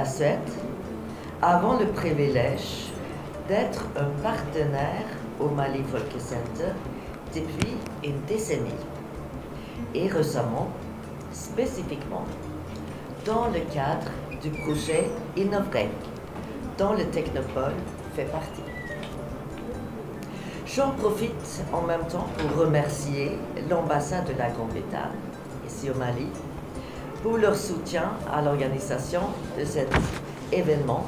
La Suède avons le privilège d'être un partenaire au Mali Folkecenter depuis une décennie et récemment, spécifiquement, dans le cadre du projet Innovrec, dont le Technopole fait partie. J'en profite en même temps pour remercier l'ambassade de la Grande-Bretagne, ici au Mali, pour leur soutien à l'organisation de cet événement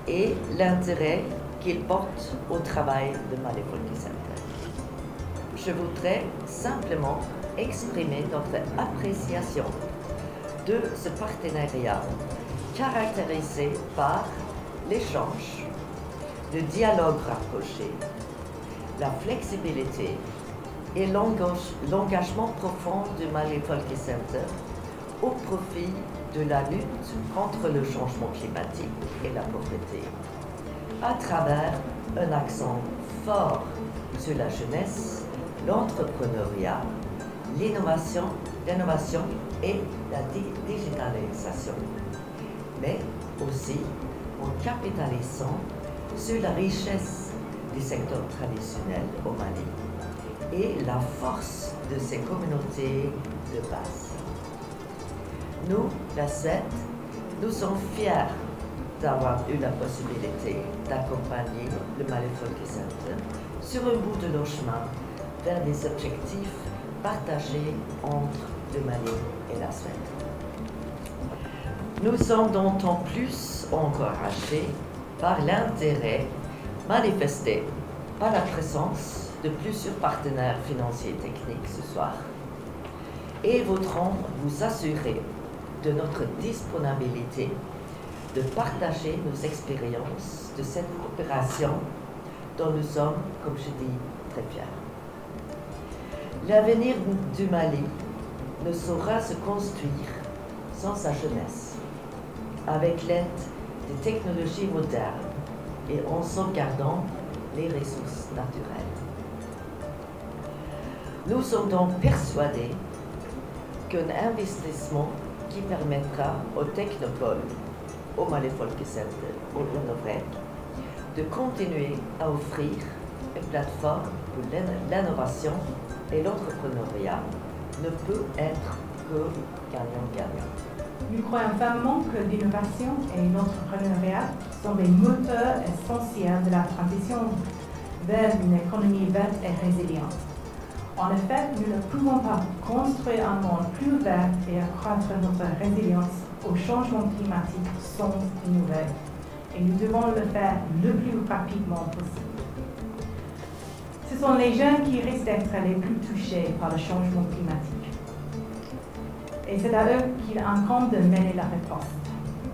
et l'intérêt qu'ils portent au travail de Mali Folkecenter. Je voudrais simplement exprimer notre appréciation de ce partenariat caractérisé par l'échange, le dialogue rapproché, la flexibilité et l'engagement profond du Mali Folkecenter au profit de la lutte contre le changement climatique et la pauvreté, à travers un accent fort sur la jeunesse, l'entrepreneuriat, l'innovation et la digitalisation, mais aussi en capitalisant sur la richesse du secteur traditionnel au Mali et la force de ses communautés de base. Nous, la Suède, nous sommes fiers d'avoir eu la possibilité d'accompagner le Mali Folkecenter sur un bout de leur chemin vers des objectifs partagés entre le Mali et la Suède. Nous sommes d'autant plus encouragés par l'intérêt manifesté par la présence de plusieurs partenaires financiers et techniques ce soir et voudrons vous assurer de notre disponibilité de partager nos expériences de cette coopération dont nous sommes, comme je dis, très fiers. L'avenir du Mali ne saura se construire sans sa jeunesse, avec l'aide des technologies modernes et en sauvegardant les ressources naturelles. Nous sommes donc persuadés qu'un investissement qui permettra au Technopole, au Mali Folkecenter, au Innovrec, de continuer à offrir une plateforme pour l'innovation et l'entrepreneuriat ne peut être que gagnant-gagnant. Nous croyons fermement que l'innovation et l'entrepreneuriat sont des moteurs essentiels de la transition vers une économie verte et résiliente. En effet, nous ne pouvons pas construire un monde plus vert et accroître notre résilience au changement climatique sans innover. Et nous devons le faire le plus rapidement possible. Ce sont les jeunes qui risquent d'être les plus touchés par le changement climatique. Et c'est à eux qu'il incombe de mener la réponse.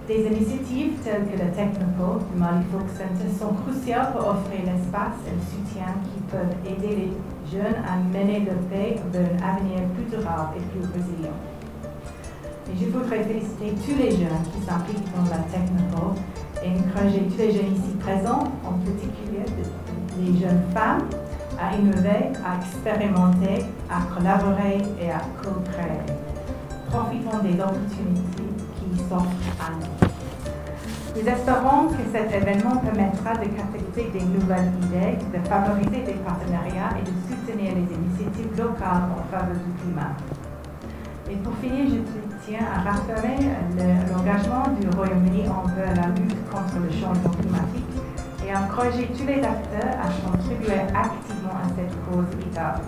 Des initiatives telles que le Technopole du Mali Folkecenter sont cruciales pour offrir l'espace et le soutien qui peuvent aider les jeunes à mener leur pays vers un avenir plus durable et plus résilient. Et je voudrais féliciter tous les jeunes qui s'impliquent dans la Technopole et encourager tous les jeunes ici présents, en particulier les jeunes femmes, à innover, à expérimenter, à collaborer et à co-créer. Profitons des opportunités qui s'offrent à nous. Nous espérons que cet événement permettra de capter des nouvelles idées, de favoriser des partenariats et de soutenir les initiatives locales en faveur du climat. Et pour finir, je tiens à réaffirmer l'engagement du Royaume-Uni envers la lutte contre le changement climatique et à encourager tous les acteurs à contribuer activement à cette cause vitale.